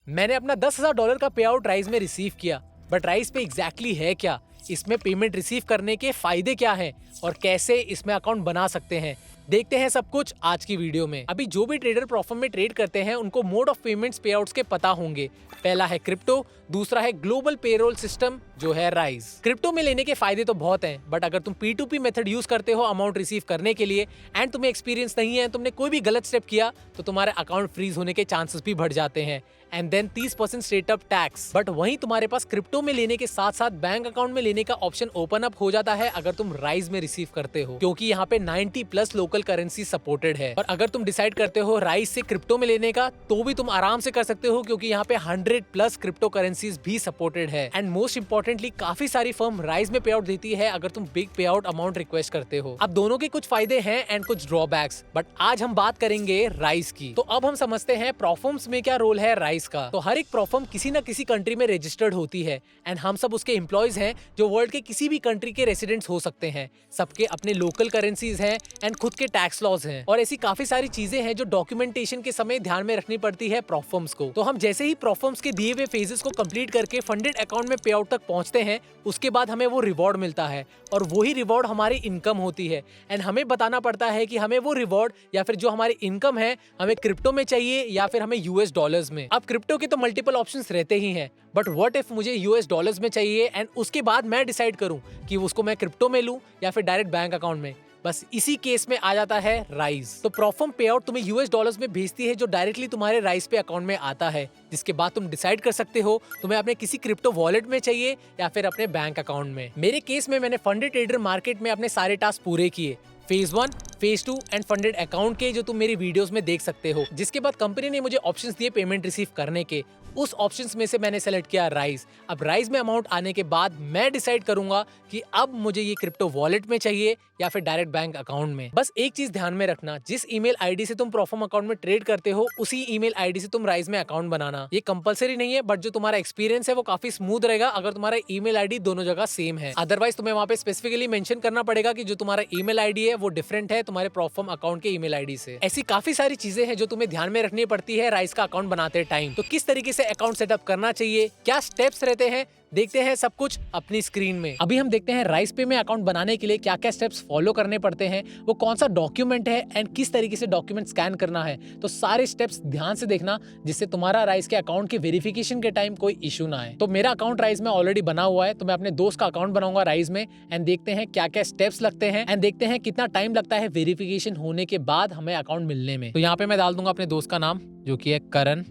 मैंने अपना $10,000 का पे आउट राइज में रिसीव किया, बट राइज पे एग्जैक्टली है क्या, इसमें पेमेंट रिसीव करने के फायदे क्या हैं और कैसे इसमें अकाउंट बना सकते हैं, देखते हैं सब कुछ आज की वीडियो में। अभी जो भी ट्रेडर प्रोफर्म में ट्रेड करते हैं उनको मोड ऑफ पेमेंट्स पे आउट्स के पता होंगे। पहला है क्रिप्टो, दूसरा है ग्लोबल पेरोल सिस्टम जो है राइज। क्रिप्टो में लेने के फायदे तो बहुत हैं, बट अगर तुम P2P मेथड यूज करते हो अमाउंट रिसीव करने के लिए एंड तुम्हें एक्सपीरियंस नहीं है, तुमने कोई भी गलत स्टेप किया तो तुम्हारे अकाउंट फ्रीज होने के चांसेस भी बढ़ जाते हैं एंड देन 30% स्ट्रेटअप टैक्स। बट वहीं तुम्हारे पास क्रिप्टो में लेने के साथ साथ बैंक अकाउंट में लेने का ऑप्शन ओपन अप हो जाता है अगर तुम राइज में रिसीव करते हो, क्योंकि यहाँ पे 90+ लोकल करेंसी सपोर्टेड है। और अगर तुम डिसाइड करते हो राइज से क्रिप्टो में लेने का तो भी तुम आराम से कर सकते हो, क्योंकि यहाँ पे 100+ क्रिप्टो करेंसीज भी सपोर्टेड है। एंड मोस्ट इंपॉर्टेंटली काफी सारी फर्म राइज में पे आउट देती है अगर तुम बिग पे आउट अमाउंट रिक्वेस्ट करते हो। अब दोनों के कुछ फायदे हैं एंड कुछ ड्रॉबैक्स, बट आज हम बात करेंगे राइज की। तो अब हम समझते हैं प्रोफर्म्स में क्या रोल है राइज का। तो हर एक प्रोफर्म किसी न किसी कंट्री में रजिस्टर्ड होती है एंड हम सब उसके एम्प्लॉयज हैं जो वर्ल्ड के किसी भी कंट्री के रेसिडेंट्स हो सकते हैं। सबके अपने लोकल करेंसीज हैं एंड खुद के टैक्स लॉज हैं और ऐसी काफी सारी चीजें हैं जो डॉक्यूमेंटेशन के समय ध्यान में रखनी पड़ती है प्रोफर्म्स को। तो हम जैसे ही प्रोफर्म्स के दिए हुए फेजेस को कंप्लीट करके फंडेड अकाउंट में पे आउट तक पहुंचते हैं, उसके बाद हमें वो रिवॉर्ड मिलता है और वही रिवॉर्ड हमारी इनकम होती है एंड हमें बताना पड़ता है कि हमें वो रिवॉर्ड या फिर जो हमारी इनकम है हमें क्रिप्टो में चाहिए या फिर हमें यूएस डॉलर्स में। अब क्रिप्टो के तो मल्टीपल ऑप्शंस रहते ही हैं, बट व्हाट इफ मुझे यूएस डॉलर्स में चाहिए एंड उसके बाद मैं डिसाइड करूं कि उसको मैं क्रिप्टो में लूं या फिर डायरेक्ट बैंक अकाउंट में। बस इसी केस में आ जाता है राइज। तो प्रोफर्म पे आउट तुम्हें यूएस डॉलर्स में भेजती है जो डायरेक्टली तुम्हारे राइज पे अकाउंट में आता है, जिसके बाद तुम डिसाइड कर सकते हो तुम्हें अपने किसी क्रिप्टो वॉलेट में चाहिए या फिर अपने बैंक अकाउंट में। मेरे केस में मैंने फंडेड ट्रेडर मार्केट में अपने सारे टास्क पूरे किए, phase 1, phase 2 and funded account के, जो तुम मेरी वीडियोस में देख सकते हो। जिसके बाद कंपनी ने मुझे ऑप्शंस दिए पेमेंट रिसीव करने के। उस ऑप्शंस में से मैंने सेलेक्ट किया राइज। अब राइज में अमाउंट आने के बाद मैं डिसाइड करूंगा कि अब मुझे ये क्रिप्टो वॉलेट में चाहिए या फिर डायरेक्ट बैंक अकाउंट में। बस एक चीज ध्यान में रखना, जिस ईमेल आईडी से तुम प्रोफर्म अकाउंट में ट्रेड करते हो उसी ईमेल आईडी से तुम राइज में अकाउंट बनाना। ये कंपलसरी नहीं है, बट जो तुम्हारा एक्सपीरियंस है वो काफी स्मूथ रहेगा अगर तुम्हारा ईमेल आईडी दोनों जगह सेम है। अदरवाइज तुम्हें वहाँ पे स्पेसिफिकली मेंशन करना पड़ेगा कि जो तुम्हारा ईमेल आईडी है वो डिफरेंट है तुम्हारे प्रोफर्म अकाउंट के ईमेल आईडी से। ऐसी काफी सारी चीजें हैं जो तुम्हें ध्यान में रखनी पड़ती है राइज का अकाउंट बनाते टाइम। तो किस तरीके से अकाउंट सेटअप करना चाहिए, क्या स्टेप्स रहते हैं, देखते हैं सब कुछ अपनी स्क्रीन में। अभी हम देखते हैं राइज पे में अकाउंट बनाने के लिए क्या क्या स्टेप्स फॉलो करने पड़ते हैं, वो कौन सा डॉक्यूमेंट है एंड किस तरीके से डॉक्यूमेंट स्कैन करना है। तो सारे स्टेप्स ध्यान से देखना जिससे तुम्हारा राइज के अकाउंट के वेरिफिकेशन के टाइम कोई इशू ना आए। तो मेरा अकाउंट राइज में ऑलरेडी बना हुआ है, तो मैं अपने दोस्त का अकाउंट बनाऊंगा राइज में एंड देखते हैं क्या क्या स्टेप्स लगते हैं एंड देखते हैं कितना टाइम लगता है वेरिफिकेशन होने के बाद हमें अकाउंट मिलने में। तो यहाँ पे मैं डाल दूंगा अपने दोस्त का नाम जो कि है करण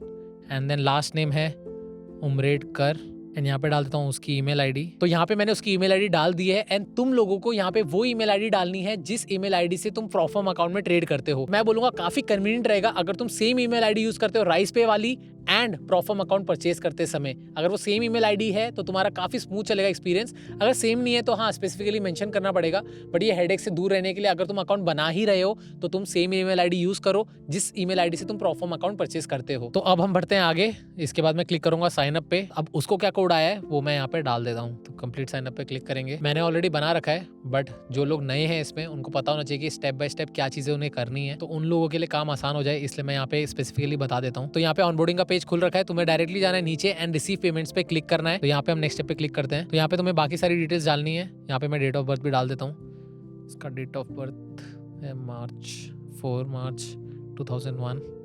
एंड देन लास्ट नेम है उमरेडकर एंड यहाँ पे डाल देता हूँ उसकी ईमेल आईडी। तो यहाँ पे मैंने उसकी ईमेल आईडी डाल दी है एंड तुम लोगों को यहाँ पे वो ईमेल आईडी डालनी है जिस ईमेल आईडी से तुम प्रोफर्म अकाउंट में ट्रेड करते हो। मैं बोलूंगा काफी कन्वीनियंट रहेगा अगर तुम सेम ईमेल आईडी यूज करते हो राइज पे वाली एंड प्रोफर्म अकाउंट परचेज करते समय। अगर वो सेम ईमेल आईडी है तो तुम्हारा काफी स्मूथ चलेगा एक्सपीरियंस। अगर सेम नहीं है तो हाँ स्पेसिफिकली मेंशन करना पड़ेगा, बट ये हेडेक से दूर रहने के लिए अगर तुम अकाउंट बना ही रहे हो तो तुम सेम ईमेल आईडी यूज करो जिस ईमेल आईडी से तुम प्रोफर्म अकाउंट परचेज करते हो। तो अब हम बढ़ते हैं आगे। इसके बाद मैं क्लिक करूंगा साइन अप पे। अब उसको क्या कोड आया है वो मैं यहाँ पे डाल देता हूँ। तो कंप्लीट साइन अप पे क्लिक करेंगे। मैंने ऑलरेडी बना रखा है, बट जो लोग नए हैं इसमें उनको पता होना चाहिए कि स्टेप बाय स्टेप क्या चीजें उन्हें करनी है, तो उन लोगों के लिए काम आसान हो जाए, इसलिए मैं यहाँ पे स्पेसिफिकली बता देता हूँ। तो यहाँ पे ऑनबोर्डिंग का पेज खुल रखा है, तुम्हें डायरेक्टली जाना है नीचे एंड रिसीव पेमेंट्स पे क्लिक करना है। तो यहाँ पे हम नेक्स्ट स्टेप पे क्लिक करते हैं। तो यहाँ पे तुम्हें बाकी सारी डिटेल्स डालनी है। यहाँ पे मैं डेट ऑफ बर्थ भी डाल देता हूँ। इसका डेट ऑफ बर्थ है मार्च 2001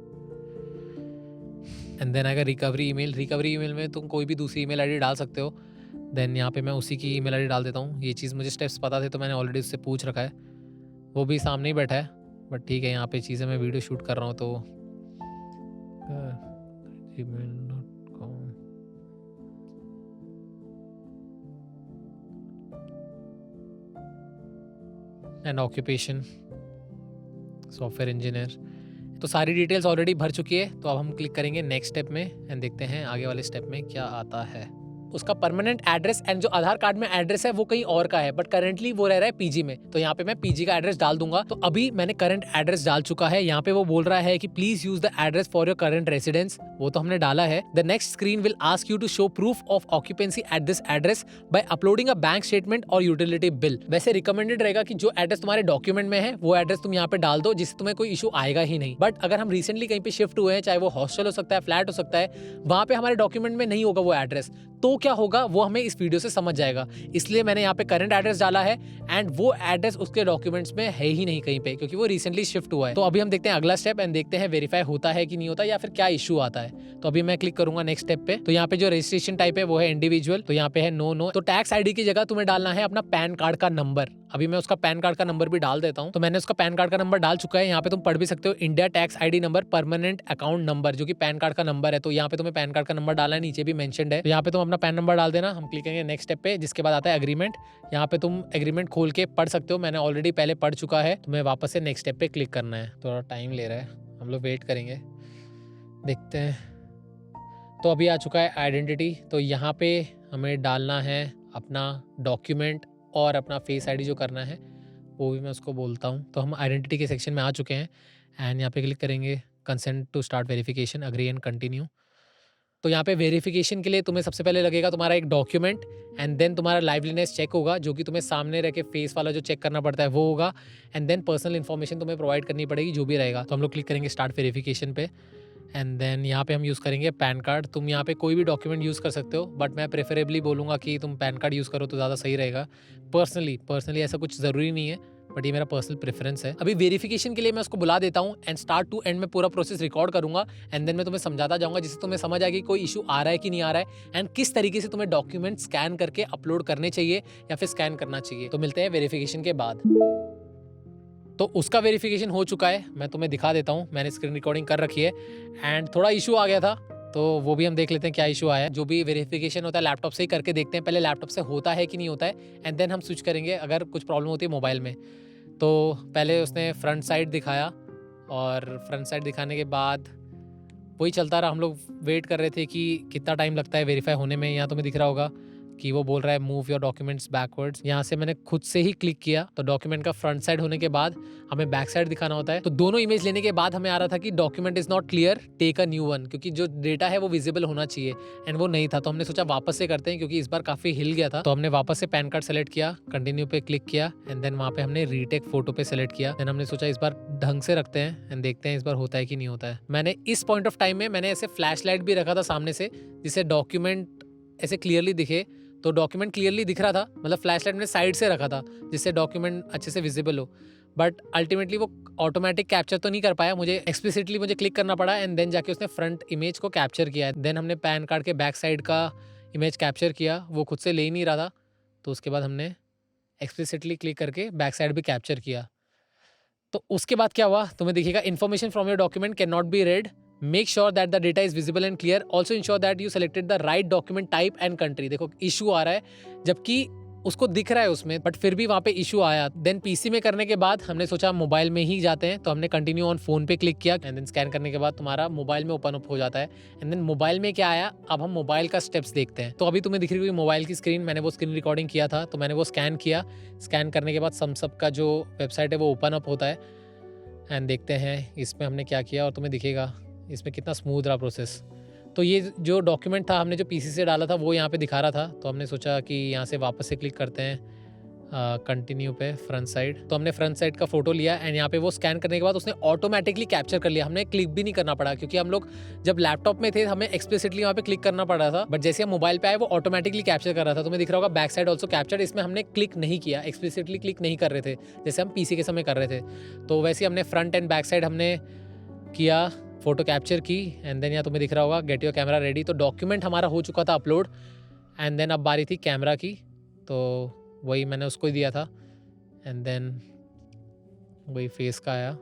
एंड देन आएगा रिकवरी ईमेल। रिकवरी ईमेल में तुम कोई भी दूसरी ईमेल आईडी डाल सकते हो। देन यहाँ पे मैं उसी की ईमेल आईडी डाल देता हूँ। ये चीज़ मुझे स्टेप्स पता थे तो मैंने ऑलरेडी उससे पूछ रखा है, वो भी सामने ही बैठा है, बट ठीक है यहाँ पे चीज़ें मैं वीडियो शूट कर रहा हूँ तो gmail.com and occupation software engineer. तो सारी डिटेल्स ऑलरेडी भर चुकी है। तो अब हम क्लिक करेंगे नेक्स्ट स्टेप में एंड देखते हैं आगे वाले स्टेप में क्या आता है। उसका परमानेंट एड्रेस एंड जो आधार कार्ड में एड्रेस है वो कहीं और का है, बट करंटली वो रह रहा है पीजी में। तो यहाँ पे मैं पीजी का एड्रेस डाल दूंगा। तो अभी मैंने करंट एड्रेस डाल चुका है। यहाँ पे वो बोल रहा है कि please use the address for your current residence, वो तो हमने डाला है। The next screen will ask you to show proof of occupancy at this address by uploading a bank statement और यूटिलिटी बिल। वैसे रिकमेंडेड रहेगा कि जो एड्रेस तुम्हारे डॉक्यूमेंट में है वो एड्रेस तुम यहाँ पे डाल दो, जिससे तुम्हें कोई इशू आएगा ही नहीं। बट अगर हम रिसेंटली कहीं पे शिफ्ट हुए हैं, चाहे वो हॉस्टल हो सकता है, फ्लैट हो सकता है, वहां पे हमारे डॉक्यूमेंट में नहीं होगा वो एड्रेस, तो क्या होगा वो हमें इस वीडियो से समझ जाएगा। इसलिए मैंने यहाँ पे करंट एड्रेस डाला है एंड वो एड्रेस उसके डॉक्यूमेंट्स में है ही नहीं कहीं पे, क्योंकि वो रिसेंटली शिफ्ट हुआ है। तो अभी हम देखते हैं अगला स्टेप एंड देखते हैं वेरीफाई होता है कि नहीं होता, या फिर क्या इशू आता है। तो अभी मैं क्लिक करूंगा नेक्स्ट स्टेप पे। तो यहाँ पे जो रजिस्ट्रेशन टाइप है वो है इंडिविजुअल, तो यहाँ पे है नो। तो टैक्स आईडी की जगह तुम्हें डालना है अपना पैन कार्ड का नंबर। अभी मैं उसका पैन कार्ड का नंबर भी डाल देता हूँ। तो मैंने उसका पैन कार्ड का नंबर डाल चुका है। यहाँ पे तुम पढ़ भी सकते हो, India tax ID number permanent account number, जो कि पैन कार्ड का नंबर है। तो यहाँ पे तुम्हें पैन कार्ड का नंबर डालना है, नीचे भी मेंशन्ड है। तो यहाँ पे तुम अपना पैन नंबर डाल देना। हम क्लिक करेंगे नेक्स्ट स्टेप पे, जिसके बाद आता है एग्रीमेंट। यहाँ पे तुम एग्रीमेंट खोल के पढ़ सकते हो, मैंने ऑलरेडी पहले पढ़ चुका है। तुम्हें वापस से नेक्स्ट स्टेप पे क्लिक करना है। थोड़ा टाइम ले रहा है, हम लोग वेट करेंगे, देखते हैं। तो अभी आ चुका है आइडेंटिटी। तो यहाँ पे हमें डालना है अपना डॉक्यूमेंट और अपना फेस आईडी जो करना है वो भी मैं उसको बोलता हूँ। तो हम आइडेंटिटी के सेक्शन में आ चुके हैं एंड यहाँ पे क्लिक करेंगे consent to start verification, agree and continue. तो यहाँ पे वेरिफिकेशन के लिए तुम्हें सबसे पहले लगेगा तुम्हारा एक डॉक्यूमेंट एंड देन तुम्हारा लाइवलीनेस चेक होगा, जो कि तुम्हें सामने रह के फेस वाला जो चेक करना पड़ता है वो होगा, एंड देन पर्सनल इन्फॉर्मेशन तुम्हें प्रोवाइड करनी पड़ेगी जो भी रहेगा। तो हम लोग क्लिक करेंगे स्टार्ट वेरिफिकेशन पे एंड देन यहाँ पे हम यूज़ करेंगे पैन कार्ड। तुम यहाँ पे कोई भी डॉक्यूमेंट यूज़ कर सकते हो, बट मैं प्रेफरेबली बोलूँगा कि तुम पैन कार्ड यूज़ करो तो ज़्यादा सही रहेगा। पर्सनली ऐसा कुछ ज़रूरी नहीं है, बट ये मेरा पर्सनल प्रेफरेंस है। अभी वेरिफिकेशन के लिए मैं उसको बुला देता हूँ एंड स्टार्ट टू एंड में पूरा प्रोसेस रिकॉर्ड करूँगा एंड देन मैं तुम्हें समझाता जाऊँगा, जिससे तुम्हें समझ आएगी कोई इशू आ रहा है कि नहीं आ रहा है एंड किस तरीके से तुम्हें डॉक्यूमेंट स्कैन करके अपलोड करने चाहिए या फिर स्कैन करना चाहिए। तो मिलते हैं वेरिफिकेशन के बाद। तो उसका वेरिफिकेशन हो चुका है, मैं तुम्हें दिखा देता हूँ, मैंने स्क्रीन रिकॉर्डिंग कर रखी है एंड थोड़ा इशू आ गया था, तो वो भी हम देख लेते हैं क्या इशू आया है। जो भी वेरिफिकेशन होता है लैपटॉप से ही करके देखते हैं, पहले लैपटॉप से होता है कि नहीं होता है एंड देन हम स्विच करेंगे अगर कुछ प्रॉब्लम होती है मोबाइल में। तो पहले उसने फ्रंट साइड दिखाया और फ्रंट साइड दिखाने के बाद वही चलता रहा। हम लोग वेट कर रहे थे कि कितना टाइम लगता है वेरीफाई होने में। यहाँ तुम्हें दिख रहा होगा कि वो बोल रहा है मूव योर डॉक्यूमेंट्स बैकवर्ड्स। यहाँ से मैंने खुद से ही क्लिक किया, तो डॉक्यूमेंट का फ्रंट साइड होने के बाद हमें बैक साइड दिखाना होता है। तो दोनों इमेज लेने के बाद हमें आ रहा था कि document is not clear, take a new one, क्योंकि जो डेटा है वो विजिबल होना चाहिए एंड वो नहीं था। तो हमने सोचा वापस से करते हैं, क्योंकि इस बार काफी हिल गया था। तो हमने वापस से पैन कार्ड सेलेक्ट किया, कंटिन्यू पे क्लिक किया एंड देन वहाँ पे हमने रीटेक फोटो पे सेलेक्ट किया। देन हमने सोचा इस बार ढंग से रखते हैं एंड देखते हैं इस बार होता है कि नहीं होता है। मैंने इस पॉइंट ऑफ टाइम में मैंने ऐसे फ्लैश लाइट भी रखा था सामने से, जिससे डॉक्यूमेंट ऐसे क्लियरली दिखे। तो डॉक्यूमेंट क्लियरली दिख रहा था, मतलब फ्लैश लाइट मैंने साइड से रखा था जिससे डॉक्यूमेंट अच्छे से विजिबल हो, बट अल्टीमेटली वो ऑटोमेटिक कैप्चर तो नहीं कर पाया। मुझे एक्सप्लिसिटली मुझे क्लिक करना पड़ा एंड देन जाके उसने फ्रंट इमेज को कैप्चर किया। देन हमने पैन कार्ड के बैक साइड का इमेज कैप्चर किया, वो खुद से ले ही नहीं रहा था, तो उसके बाद हमने एक्सप्लिसिटली क्लिक करके बैक साइड भी कैप्चर किया। तो उसके बाद क्या हुआ तुम्हें दिखेगा, information from your document can not be red, make sure that the data is visible and clear, also ensure that you selected the right document type and country. देखो इशू आ रहा है, जबकि उसको दिख रहा है उसमें, बट फिर भी वहाँ पे इशू आया। देन पीसी में करने के बाद हमने सोचा मोबाइल में ही जाते हैं, तो हमने कंटिन्यू ऑन फोन पे क्लिक किया एंड देन स्कैन करने के बाद तुम्हारा मोबाइल में ओपन अप हो जाता है। एंड देन मोबाइल में क्या आया, अब हम मोबाइल का स्टेप्स देखते हैं। तो अभी तुम्हें दिख रही है मोबाइल की स्क्रीन, मैंने वो स्क्रीन रिकॉर्डिंग किया था, तो मैंने वो स्कैन किया। स्कैन करने के बाद समसप का जो वेबसाइट है वो ओपन अप होता है एंड देखते हैं इसमें हमने क्या किया, और तुम्हें दिखेगा इसमें कितना स्मूथ रहा प्रोसेस। तो ये जो डॉक्यूमेंट था हमने जो पीसी से डाला था वो यहाँ पे दिखा रहा था, तो हमने सोचा कि यहाँ से वापस से क्लिक करते हैं कंटिन्यू पे फ्रंट साइड। तो हमने फ्रंट साइड का फोटो लिया एंड यहाँ पे वो स्कैन करने के बाद उसने ऑटोमेटिकली कैप्चर कर लिया, हमने क्लिक भी नहीं करना पड़ा, क्योंकि हम लोग जब लैपटॉप में थे हमें एक्सप्लिसिटली वहाँ पे क्लिक करना पड़ रहा था, बट जैसे हम मोबाइल पे आए वो ऑटोमेटिकली कैप्चर कर रहा था। तुम्हें दिख रहा होगा बैक साइड ऑल्सो कैप्चर, इसमें हमने क्लिक नहीं किया, एक्सप्लिसिटली क्लिक नहीं कर रहे थे जैसे हम पीसी के समय कर रहे थे। तो वैसे हमने फ्रंट एंड बैक साइड हमने किया, फोटो कैप्चर की एंड देन यहाँ तुम्हें दिख रहा होगा गेट योर कैमरा रेडी। तो डॉक्यूमेंट हमारा हो चुका था अपलोड एंड देन अब बारी थी कैमरा की, तो वही मैंने उसको ही दिया था एंड देन वही फेस का आया।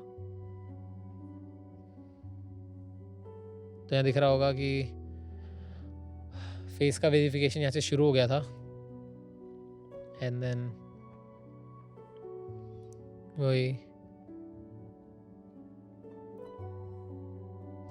तो यहाँ दिख रहा होगा कि फेस का वेरिफिकेशन यहाँ से शुरू हो गया था एंड देन वही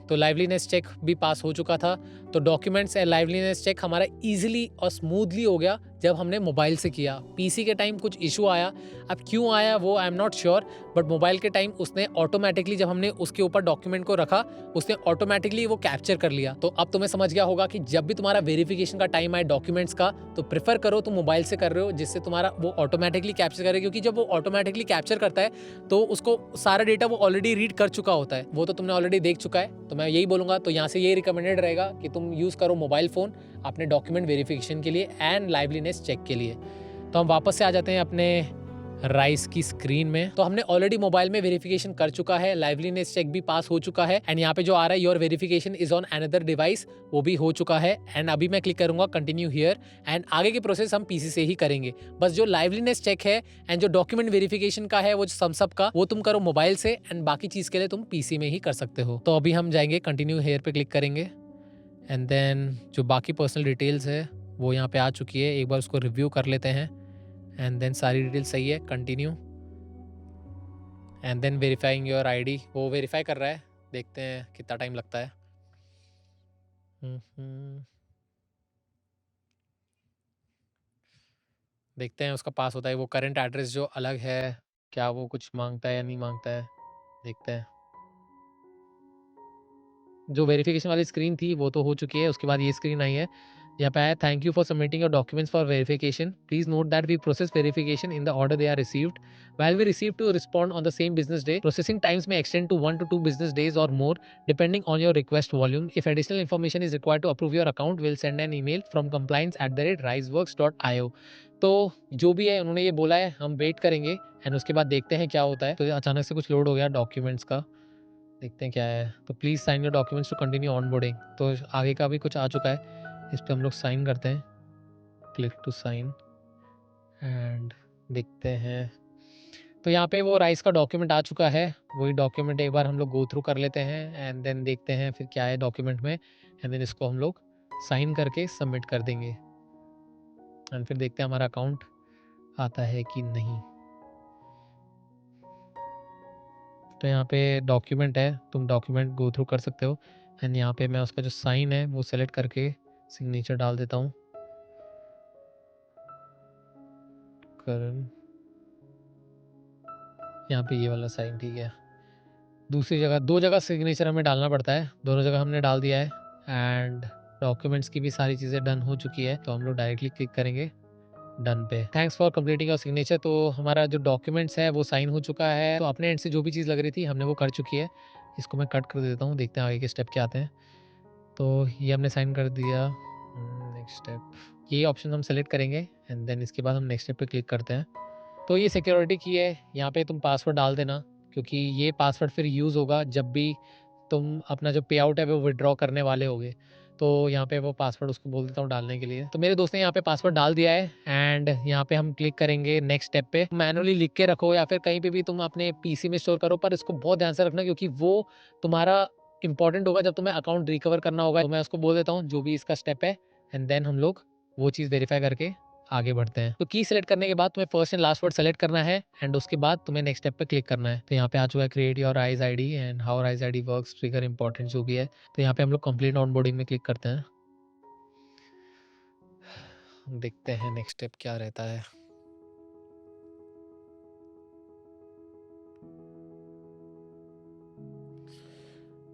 तो लाइवलीनेस चेक भी पास हो चुका था, तो डॉक्यूमेंट्स एंड लाइवलीनेस चेक हमारा इजीली और स्मूथली हो गया जब हमने मोबाइल से किया। पीसी के टाइम कुछ इशू आया, अब क्यों आया वो I am not sure, but mobile के टाइम उसने ऑटोमेटिकली जब हमने उसके ऊपर डॉक्यूमेंट को रखा उसने ऑटोमेटिकली वो कैप्चर कर लिया। तो अब तुम्हें समझ गया होगा कि जब भी तुम्हारा वेरिफिकेशन का टाइम आए डॉक्यूमेंट्स का तो प्रेफर करो तुम मोबाइल से कर रहे हो, जिससे तुम्हारा वो ऑटोमेटिकली कैप्चर करे, क्योंकि जब वो ऑटोमेटिकली कैप्चर करता है तो उसको सारा डेटा वो ऑलरेडी रीड कर चुका होता है, वो तो तुमने ऑलरेडी देख चुका है। तो मैं यही बोलूंगा, तो यहाँ से यही रिकमेंडेड रहेगा कि तुम यूज़ करो मोबाइल फ़ोन अपने डॉक्यूमेंट वेरिफिकेशन के लिए एंड लाइवलीनेस चेक के लिए। तो हम वापस से आ जाते हैं अपने राइस की स्क्रीन में। तो हमने ऑलरेडी मोबाइल में वेरिफिकेशन कर चुका है, लाइवलीनेस चेक भी पास हो चुका है एंड यहाँ पे जो आ रहा है your verification is on another device, वो भी हो चुका है। एंड अभी मैं क्लिक करूंगा कंटिन्यू हियर एंड आगे की प्रोसेस हम पीसी से ही करेंगे। बस जो लाइवलीनेस चेक है एंड जो डॉक्यूमेंट वेरिफिकेशन का है वो समसअप का, वो तुम करो मोबाइल से एंड बाकी चीज के लिए तुम पीसी में ही कर सकते हो। तो अभी हम जाएंगे कंटिन्यू हियर पे क्लिक करेंगे एंड देन जो बाकी पर्सनल डिटेल्स है वो यहाँ पे आ चुकी है, एक बार उसको रिव्यू कर लेते हैं एंड देन सारी डिटेल सही है, continue and then verifying your ID, वो वेरीफाई कर रहा है, देखते हैं कितना टाइम लगता है। देखते हैं उसका पास होता है। वो करंट एड्रेस जो अलग है क्या वो कुछ मांगता है या नहीं मांगता है, देखते हैं। जो वेरिफिकेशन वाली स्क्रीन थी वो तो हो चुकी है, उसके बाद ये स्क्रीन आई है, यहाँ पे आया thank you for submitting your documents for verification, please note that we process verification in the order they are received, while we receive to respond on the same business day, processing times may extend to 1 to 2 business days or more depending on your request volume. If additional information is required to approve your account, we'll send an email from compliance@riseworks.io। तो जो भी है उन्होंने ये बोला है, हम wait करेंगे एंड उसके बाद देखते हैं क्या होता है। तो अचानक से कुछ लोड हो गया डॉक्यूमेंट्स का, देखते हैं क्या है। तो please sign your documents to continue onboarding, तो आगे का भी कुछ आ चुका है, इस पर हम लोग साइन करते हैं, क्लिक टू साइन एंड देखते हैं। तो यहाँ पे वो राइस का डॉक्यूमेंट आ चुका है, वही डॉक्यूमेंट एक बार हम लोग गो थ्रू कर लेते हैं एंड देन देखते हैं फिर क्या है डॉक्यूमेंट में एंड देन इसको हम लोग साइन करके सबमिट कर देंगे एंड फिर देखते हैं हमारा अकाउंट आता है कि नहीं। तो यहाँ पे डॉक्यूमेंट है, तुम डॉक्यूमेंट गो थ्रू कर सकते हो एंड यहाँ पे मैं उसका जो साइन है वो सेलेक्ट करके सिग्नेचर डाल देता हूँ, करण, यहाँ पे ये वाला साइन, ठीक है। दूसरी जगह, दो जगह सिग्नेचर हमें डालना पड़ता है, दोनों जगह हमने डाल दिया है एंड डॉक्यूमेंट्स की भी सारी चीज़ें डन हो चुकी है। तो हम लोग डायरेक्टली क्लिक करेंगे डन पे, thanks for completing your signature. तो हमारा जो डॉक्यूमेंट्स है वो साइन हो चुका है, तो अपने एंड से जो भी चीज़ लग रही थी हमने वो कर चुकी है। इसको मैं कट कर देता हूँ, देखते हैं आगे के स्टेप क्या आते हैं। तो ये हमने साइन कर दिया, नेक्स्ट स्टेप, ये ऑप्शन हम सेलेक्ट करेंगे एंड देन इसके बाद हम नेक्स्ट स्टेप पे क्लिक करते हैं। तो ये सिक्योरिटी की है, यहाँ पे तुम पासवर्ड डाल देना, क्योंकि ये पासवर्ड फिर यूज़ होगा जब भी तुम अपना जो पे आउट है वो विड्रॉ करने वाले होगे। तो यहाँ पे वो पासवर्ड उसको बोल देता हूँ डालने के लिए। तो मेरे दोस्त ने यहाँ पे पासवर्ड डाल दिया है एंड यहाँ पे हम क्लिक करेंगे नेक्स्ट स्टेप पे। मैनुअली लिख के रखो या फिर कहीं पे भी तुम अपने पीसी में स्टोर करो, पर इसको बहुत ध्यान से रखना क्योंकि वो तुम्हारा इंपॉर्टेंट होगा जब तुम्हें अकाउंट रिकवर करना होगा। तो मैं उसको बोल देता हूँ जो भी इसका स्टेप है एंड देन हम लोग वो चीज़ वेरीफाई करके आगे बढ़ते हैं। तो की सेलेक्ट करने के बाद तुम्हें first and last word select करना है एंड उसके बाद तुम्हें नेक्स्ट स्टेप पे क्लिक करना है। तो यहाँ पे आ चुका है create your rise ID and how rise ID works, trigger important जो भी है। तो यहाँ पे हम लोग कंप्लीट ऑनबोर्डिंग में क्लिक करते हैं, देखते हैं नेक्स्ट स्टेप क्या रहता है।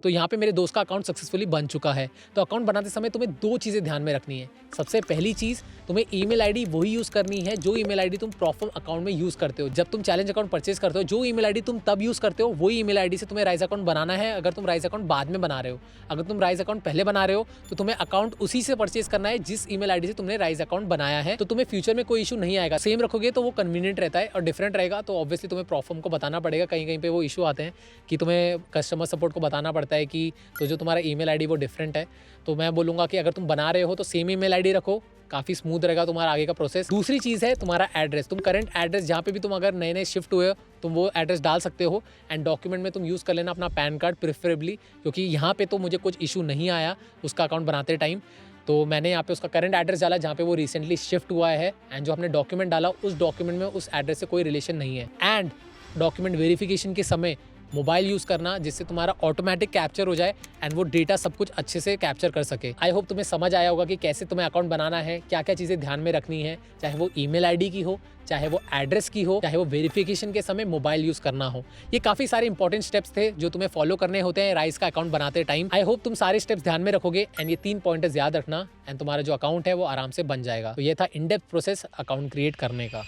तो यहाँ पे मेरे दोस्त का अकाउंट सक्सेसफुली बन चुका है। तो अकाउंट बनाते समय तुम्हें दो चीज़ें ध्यान में रखनी है। सबसे पहली चीज़, तुम्हें ईमेल आईडी वही यूज़ करनी है जो ईमेल आईडी तुम प्रॉफर्म अकाउंट में यूज़ करते हो। जब तुम चैलेंज अकाउंट परचेज करते हो, जो ईमेल आईडी तुम तब यूज़ करते हो वही ईमेल आईडी से तुम्हें राइज अकाउंट बनाना है। अगर तुम राइज अकाउंट बाद में बना रहे हो, अगर तुम राइज अकाउंट पहले बना रहे हो तो तुम्हें अकाउंट उसी से परचेज करना है जिस ईमेल आईडी से तुमने राइज अकाउंट बनाया है। तो तुम्हें फ्यूचर में कोई इशू नहीं आएगा। सेम रखोगे तो वो कन्वीनियंट रहता है, और डिफरेंट रहेगा तो ऑब्वियसली तुम्हें प्रॉफर्म को बताना पड़ेगा। कहीं कहीं पे वो इशू आते हैं कि तुम्हें कस्टमर सपोर्ट को बताना पड़ता है कि तो जो तुम्हारा ईमेल आईडी वो डिफरेंट है। तो मैं बोलूँगा कि अगर तुम बना रहे हो तो सेम ईमेल आईडी रखो, काफ़ी स्मूथ रहेगा तुम्हारा आगे का प्रोसेस। दूसरी चीज़ है तुम्हारा एड्रेस। तुम करंट एड्रेस जहाँ पे भी तुम अगर नए नए शिफ्ट हुए हो तुम वो एड्रेस डाल सकते हो एंड डॉक्यूमेंट में तुम यूज़ कर लेना अपना पैन कार्ड प्रेफरेबली, क्योंकि यहाँ पे तो मुझे कुछ इशू नहीं आया उसका अकाउंट बनाते टाइम। तो मैंने यहाँ पे उसका करंट एड्रेस डाला जहाँ पे वो रिसेंटली शिफ्ट हुआ है एंड जो हमने डॉक्यूमेंट डाला उस डॉक्यूमेंट में उस एड्रेस से कोई रिलेशन नहीं है। एंड डॉक्यूमेंट वेरिफिकेशन के समय मोबाइल यूज़ करना जिससे तुम्हारा ऑटोमेटिक कैप्चर हो जाए एंड वो डेटा सब कुछ अच्छे से कैप्चर कर सके। आई होप तुम्हें समझ आया होगा कि कैसे तुम्हें अकाउंट बनाना है, क्या क्या चीज़ें ध्यान में रखनी है, चाहे वो ईमेल आईडी की हो, चाहे वो एड्रेस की हो, चाहे वो वेरिफिकेशन के समय मोबाइल यूज़ करना हो। ये काफ़ी सारे इंपॉर्टेंट स्टेप्स थे जो तुम्हें फॉलो करने होते हैं राइज का अकाउंट बनाते टाइम। आई होप तुम सारे स्टेप्स ध्यान में रखोगे एंड ये 3 पॉइंटर्स याद रखना एंड तुम्हारा जो अकाउंट है वो आराम से बन जाएगा। तो ये था in depth process account create करने का।